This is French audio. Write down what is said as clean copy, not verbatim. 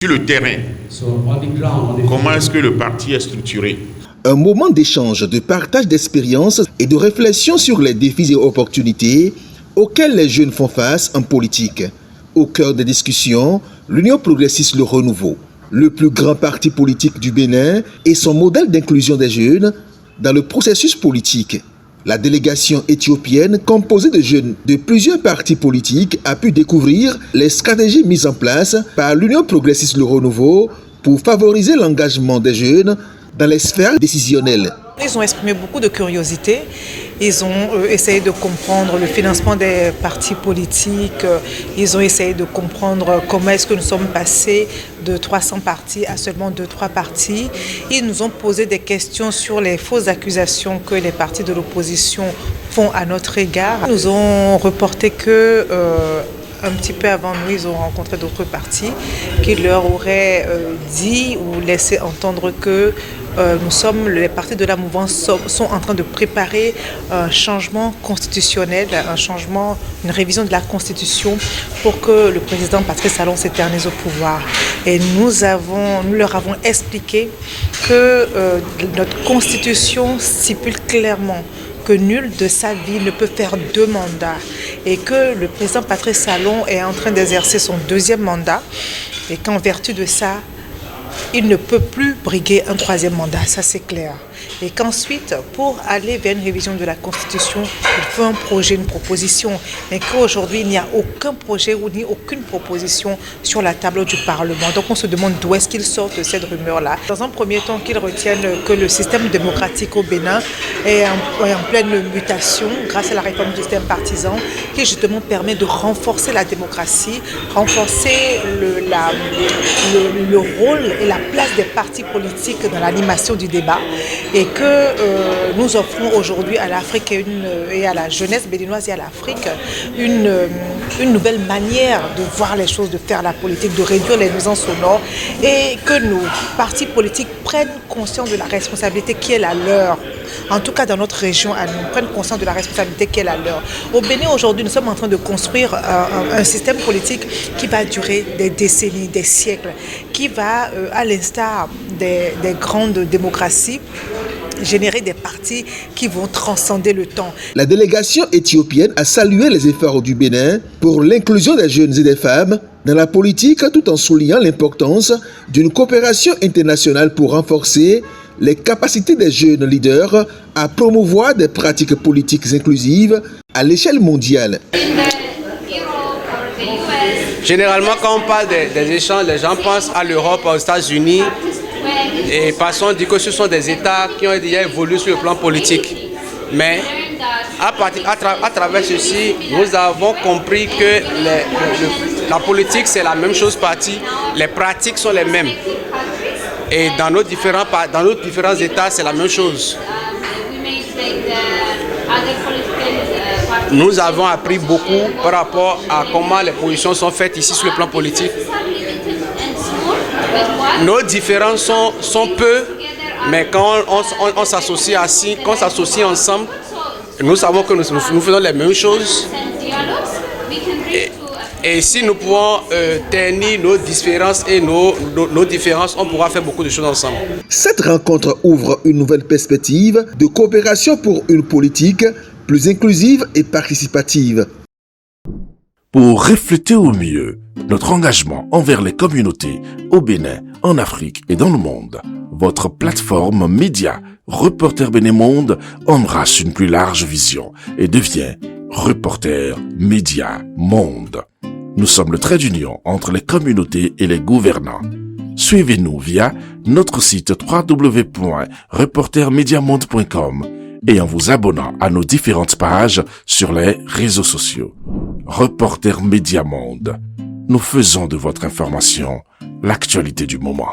Sur le terrain, comment est-ce que le parti est structuré? Un moment d'échange, de partage d'expériences et de réflexion sur les défis et opportunités auxquels les jeunes font face en politique. Au cœur des discussions, l'Union progressiste Le Renouveau, le plus grand parti politique du Bénin et son modèle d'inclusion des jeunes dans le processus politique. La délégation éthiopienne, composée de jeunes de plusieurs partis politiques, a pu découvrir les stratégies mises en place par l'Union progressiste Le Renouveau pour favoriser l'engagement des jeunes dans les sphères décisionnelles. Ils ont exprimé beaucoup de curiosité. Ils ont essayé de comprendre le financement des partis politiques. Ils ont essayé de comprendre comment est-ce que nous sommes passés de 300 partis à seulement 2-3 partis. Ils nous ont posé des questions sur les fausses accusations que les partis de l'opposition font à notre égard. Ils nous ont reporté que un petit peu avant nous, ils ont rencontré d'autres partis qui leur auraient dit ou laissé entendre que les partis de la mouvance sont en train de préparer un changement constitutionnel, une révision de la Constitution pour que le président Patrice Talon s'éternise au pouvoir. Et nous leur avons expliqué que notre Constitution stipule clairement que nul de sa vie ne peut faire 2 mandats et que le président Patrice Talon est en train d'exercer son 2e mandat et qu'en vertu de ça, il ne peut plus briguer un 3e mandat, ça c'est clair. Et qu'ensuite, pour aller vers une révision de la Constitution, il faut un projet, une proposition. Mais qu'aujourd'hui, il n'y a aucun projet ou ni aucune proposition sur la table du Parlement. Donc on se demande d'où est-ce qu'ils sortent cette rumeur-là. Dans un premier temps, qu'ils retiennent que le système démocratique au Bénin est en pleine mutation grâce à la réforme du système partisan qui justement permet de renforcer la démocratie, renforcer le rôle et la place des partis politiques dans l'animation du débat. Et que nous offrons aujourd'hui à l'Afrique et à la jeunesse béninoise et à l'Afrique une nouvelle manière de voir les choses, de faire la politique, de réduire les nuisances sonores et que nos partis politiques prennent conscience de la responsabilité qui est la leur. En tout cas, dans notre région, nous prennent conscience de la responsabilité qui est la leur. Au Bénin, aujourd'hui, nous sommes en train de construire un système politique qui va durer des décennies, des siècles, qui va, à l'instar des grandes démocraties, générer des partis qui vont transcender le temps. La délégation éthiopienne a salué les efforts du Bénin pour l'inclusion des jeunes et des femmes dans la politique tout en soulignant l'importance d'une coopération internationale pour renforcer les capacités des jeunes leaders à promouvoir des pratiques politiques inclusives à l'échelle mondiale. Généralement, quand on parle des échanges, les gens pensent à l'Europe, aux États-Unis, et passons dit que ce sont des États qui ont déjà évolué sur le plan politique. Mais à travers ceci, nous avons compris que la politique c'est la même chose partie, les pratiques sont les mêmes. Et dans nos différents États, c'est la même chose. Nous avons appris beaucoup par rapport à comment les positions sont faites ici sur le plan politique. Nos différences sont peu, mais quand on s'associe ensemble, nous savons que nous faisons les mêmes choses. Et si nous pouvons ternir nos différences et nos différences, on pourra faire beaucoup de choses ensemble. Cette rencontre ouvre une nouvelle perspective de coopération pour une politique plus inclusive et participative. Pour refléter au mieux notre engagement envers les communautés au Bénin, en Afrique et dans le monde, votre plateforme média Reporter Bénin Monde embrasse une plus large vision et devient Reporter Média Monde. Nous sommes le trait d'union entre les communautés et les gouvernants. Suivez-nous via notre site www.reportermediamonde.com et en vous abonnant à nos différentes pages sur les réseaux sociaux. Reporter Média Monde. Nous faisons de votre information l'actualité du moment.